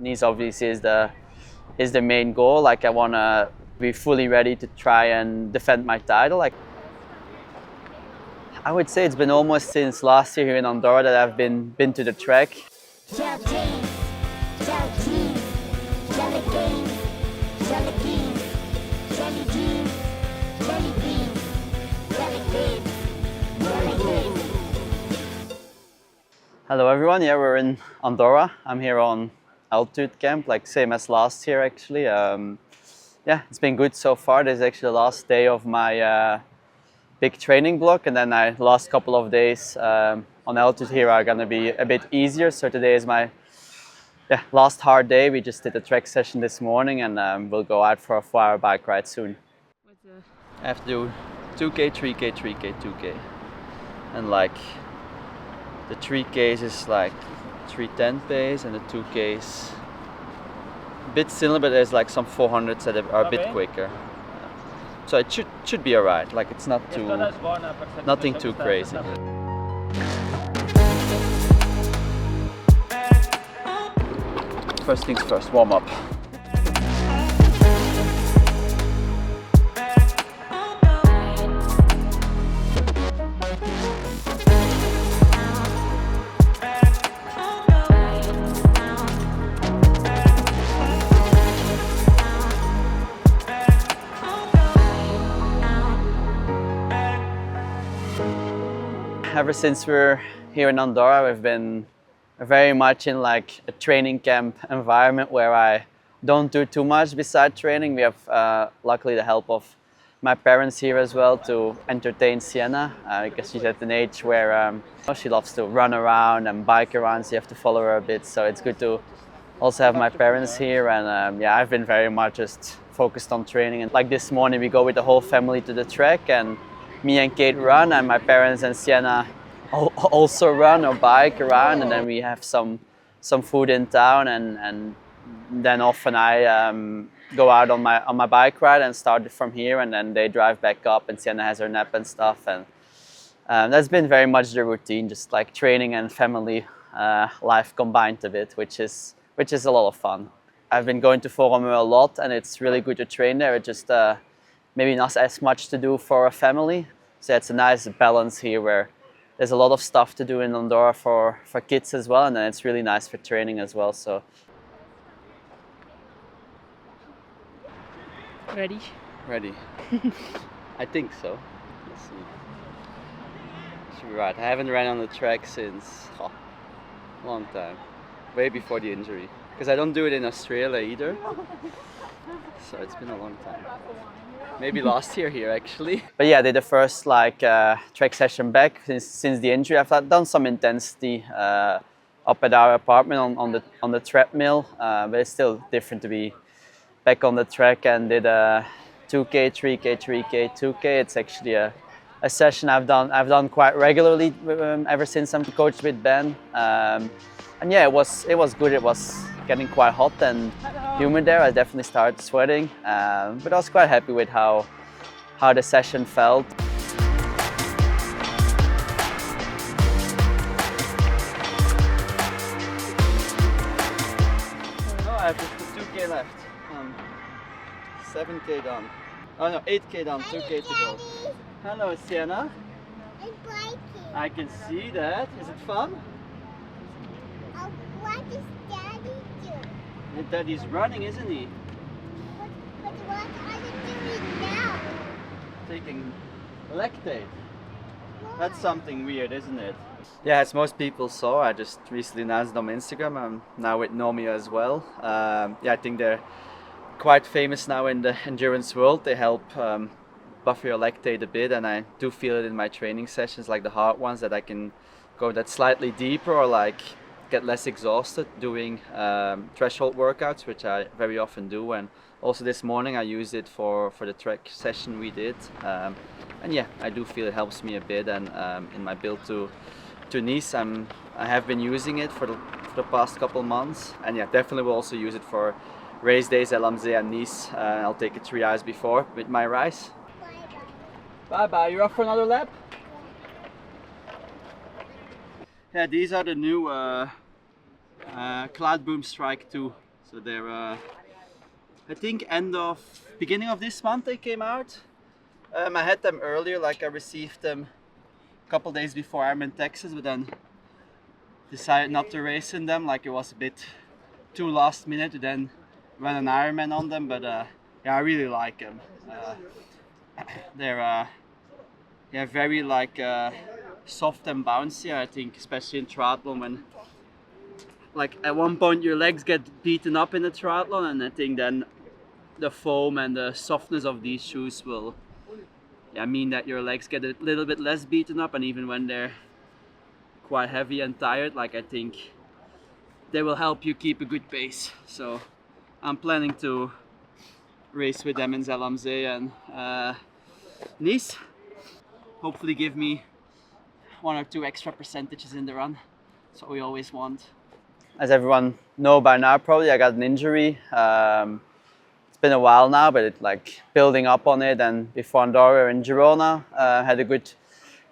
Nice obviously is the main goal. Like I want to be fully ready to try and defend my title. Like I would say it's been almost since last year here in Andorra that I've been to the track. Jelle Geens, Jelle Geens, Jelle Geens, Jelle Geens, Jelle Geens, Jelle Geens, Jelle Geens, Jelle Geens. Hello everyone, yeah, we're in Andorra. I'm here on altitude camp, like same as last year actually. Yeah, it's been good so far. This is actually the last day of my big training block, and then the last couple of days on altitude here are gonna be a bit easier. So today is my last hard day. We just did a trek session this morning, and we'll go out for a 4-hour bike ride soon. I have to do 2K, 3K, 3K, 2K, and like the 3Ks is like 310 pace, and the 2Ks a bit similar, but there's like some 400s that are a bit quicker. So it should be alright. Like it's not too, nothing too crazy. First things first, warm up. Ever since we're here in Andorra, we've been very much in like a training camp environment where I don't do too much beside training. We have luckily the help of my parents here as well to entertain Sienna, because she's at an age where she loves to run around and bike around, so you have to follow her a bit. So it's good to also have my parents here, and yeah, I've been very much just focused on training. And like this morning we go with the whole family to the track, and me and Kate run, and my parents and Sienna also run or bike around, and then we have some food in town, and then often I go out on my bike ride and start it from here, and then they drive back up, and Sienna has her nap and stuff, and that's been very much the routine, just like training and family life combined a bit, which is a lot of fun. I've been going to Forum a lot, and it's really good to train there. It just maybe not as much to do for a family. So it's a nice balance here where there's a lot of stuff to do in Andorra for kids as well, and then it's really nice for training as well. So Ready? Ready. I think so. Let's see. Should be right. I haven't ran on the track since a long time. Way before the injury. Because I don't do it in Australia either. So it's been a long time. Maybe last year here actually. But yeah, I did the first like trek session back since the injury. I've done some intensity up at our apartment on the treadmill, but it's still different to be back on the track, and did a 2K, 3K, 3K, 2K. It's actually a session I've done quite regularly ever since I'm coached with Ben. And yeah, it was good. It was getting quite hot and humid there. I definitely started sweating, but I was quite happy with how the session felt. Oh, I have just 2K left. 7K done. Oh no, 8K done. 2K to go. Hello, Sienna. I'm biking. I can see that. Is it fun? What is Daddy doing? Daddy's running, isn't he? But what are you doing now? Taking lactate. That's something weird, isn't it? Yeah, as most people saw, I just recently announced on Instagram. I'm now with Nomia as well. Yeah, I think they're quite famous now in the endurance world. They help buffer your lactate a bit, and I do feel it in my training sessions, like the hard ones, that I can go that slightly deeper or like get less exhausted doing threshold workouts, which I very often do. And also this morning I used it for the trek session we did, and yeah, I do feel it helps me a bit. And in my build to Nice, I have been using it for the past couple months, and yeah, definitely will also use it for race days at Lamzee and Nice. I'll take it 3 hours before with my rice. Bye bye. You're off for another lap? Yeah, these are the new Cloud Boom Strike 2 So they're, I think beginning of this month they came out. I had them earlier, like I received them a couple days before Ironman Texas, but then decided not to race in them, like it was a bit too last minute to then run an Ironman on them. But yeah, I really like them. They're very like soft and bouncy. I think, especially in triathlon, when like at one point your legs get beaten up in the triathlon, and I think then the foam and the softness of these shoes will mean that your legs get a little bit less beaten up, and even when they're quite heavy and tired, like I think they will help you keep a good pace. So I'm planning to race with them in Zell and Nice. Hopefully give me 1 or 2 extra percentages in the run. That's what we always want. As everyone know by now, probably I got an injury. It's been a while now, but it's like building up on it. And before Andorra in Girona, had a good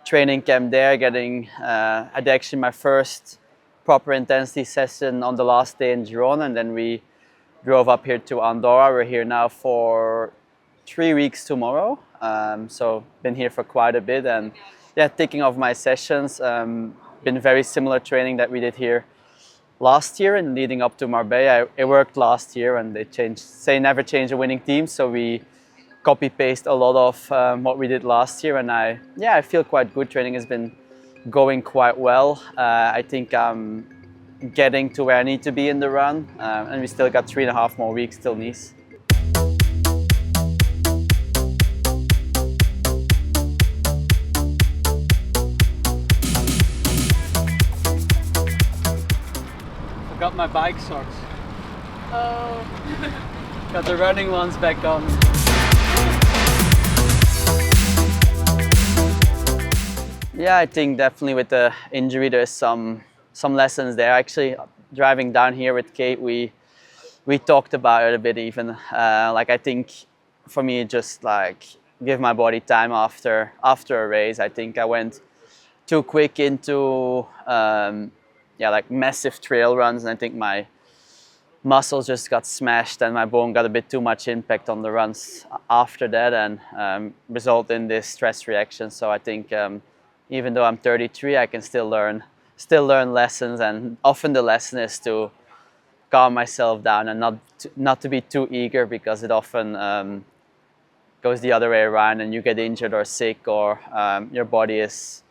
training camp there. I had actually my first proper intensity session on the last day in Girona, and then we drove up here to Andorra. We're here now for 3 weeks tomorrow. So been here for quite a bit, and yeah, taking off my sessions. Been very similar training that we did here last year and leading up to Marbella. It worked last year, and they say never change a winning team, so we copy paste a lot of what we did last year, and I feel quite good. Training has been going quite well. I think I'm getting to where I need to be in the run, and we still got 3.5 more weeks till Nice. Got my bike socks. Oh. Got the running ones back on. Yeah, I think definitely with the injury there's some lessons there. Actually, driving down here with Kate, we talked about it a bit even. Like I think for me, just like give my body time after a race. I think I went too quick into like massive trail runs, and I think my muscles just got smashed and my bone got a bit too much impact on the runs after that, and result in this stress reaction. So I think even though I'm 33, I can still learn lessons, and often the lesson is to calm myself down and not to be too eager, because it often goes the other way around and you get injured or sick, or your body is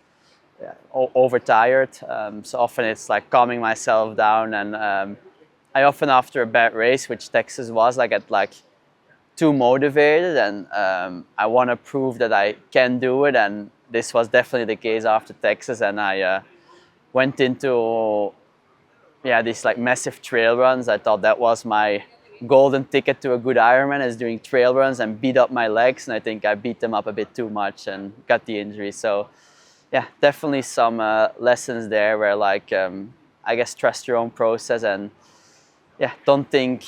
overtired. So often it's like calming myself down, and I often after a bad race, which Texas was, I get like too motivated, and I want to prove that I can do it, and this was definitely the case after Texas, and I went into these like massive trail runs. I thought that was my golden ticket to a good Ironman, is doing trail runs and beat up my legs, and I think I beat them up a bit too much and got the injury. So yeah, definitely some lessons there where like I guess trust your own process, and don't think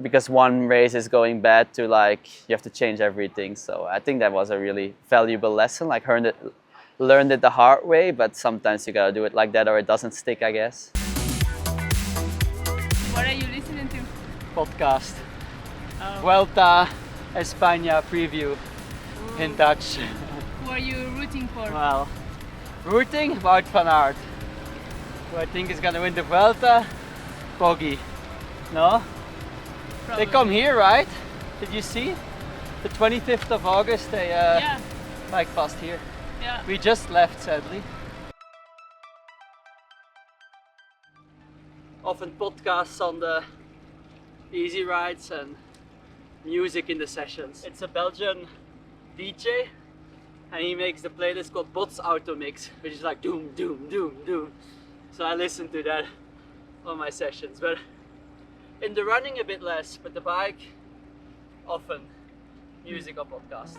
because one race is going bad to like you have to change everything. So I think that was a really valuable lesson. Like learned it the hard way, but sometimes you gotta do it like that or it doesn't stick, I guess. What are you listening to? Podcast. Oh. Vuelta España preview in Dutch. Who are you rooting for? Well, rooting Wout van Aert, who I think is gonna win the Vuelta. Poggy. No? Probably. They come here, right? Did you see? The 25th of August they bike passed here. Yeah. We just left, sadly. Often podcasts on the easy rides and music in the sessions. It's a Belgian DJ, and he makes the playlist called Bots Auto Mix, which is like doom, doom, doom, doom. So I listen to that on my sessions, but in the running a bit less, but the bike often music or podcast.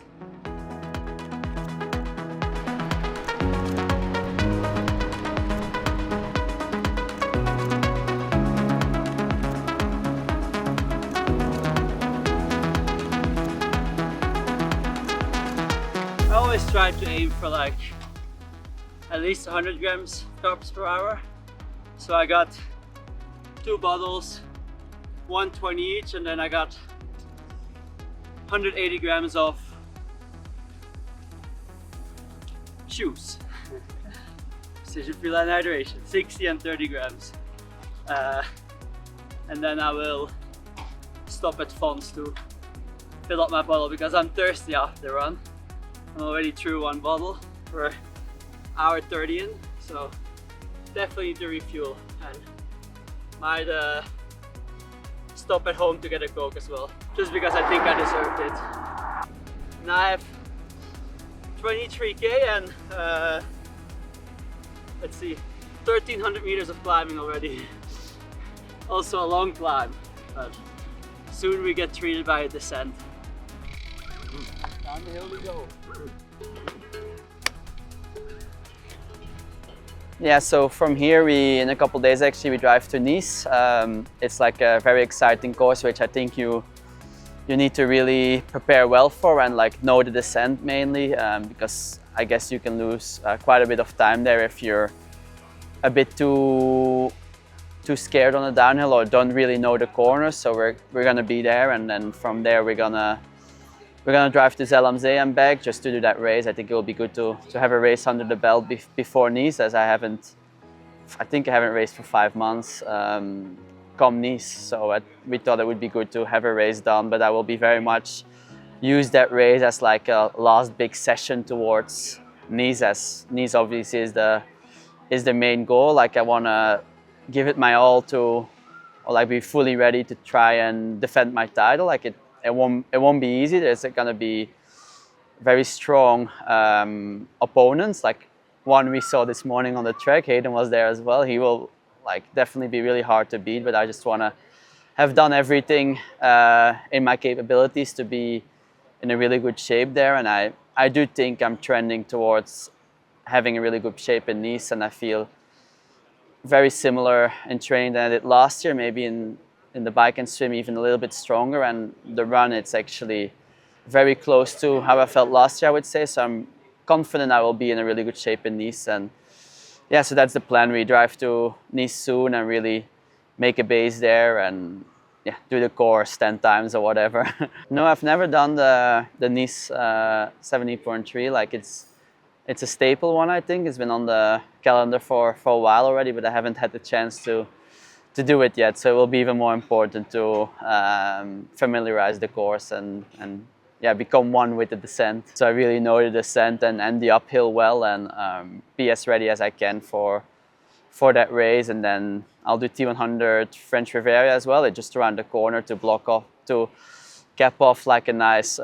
I always try to aim for like at least 100 grams carbs per hour. So I got 2 bottles 120 each, and then I got 180 grams of shoes. Precision Freeline Hydration, 60 and 30 grams. And then I will stop at Fons to fill up my bottle because I'm thirsty after the run. I'm already through one bottle for hour 30 in, so definitely need to refuel and might stop at home to get a Coke as well, just because I think I deserved it. Now I have 23k and let's see, 1300 meters of climbing already. Also a long climb, but soon we get treated by a descent. Down the hill we go. Yeah, so from here in a couple days actually we drive to Nice. It's like a very exciting course which I think you need to really prepare well for and like know the descent mainly, because I guess you can lose quite a bit of time there if you're a bit too scared on the downhill or don't really know the corners. So we're gonna be there, and then from there we're gonna drive to Zell and back just to do that race. I think it will be good to have a race under the belt before Nice, as I think I haven't raced for 5 months come Nice. So we thought it would be good to have a race done, but I will be very much use that race as like a last big session towards Nice, as Nice obviously is the main goal. Like I want to give it my all to, or like be fully ready to try and defend my title. Like it won't be easy. There's gonna be very strong opponents. Like one we saw this morning on the track, Hayden was there as well. He will like definitely be really hard to beat, but I just want to have done everything in my capabilities to be in a really good shape there. And I do think I'm trending towards having a really good shape in Nice, and I feel very similar in training than I did last year, maybe in the bike and swim even a little bit stronger, and the run it's actually very close to how I felt last year, I would say. So I'm confident I will be in a really good shape in Nice. And yeah, so that's the plan. We drive to Nice soon and really make a base there and yeah, do the course 10 times or whatever. No, I've never done the Nice 70.3. Like it's a staple one, I think. It's been on the calendar for a while already, but I haven't had the chance to do it yet. So it will be even more important to familiarize the course and yeah, become one with the descent. So I really know the descent and the uphill well, and be as ready as I can for that race. And then I'll do T100 French Riviera as well. It's just around the corner to cap off like a nice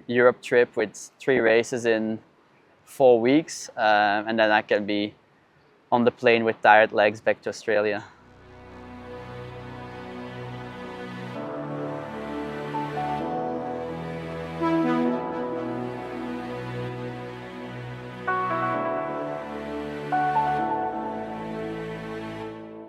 Europe trip with 3 races in 4 weeks, and then I can be on the plane with tired legs back to Australia.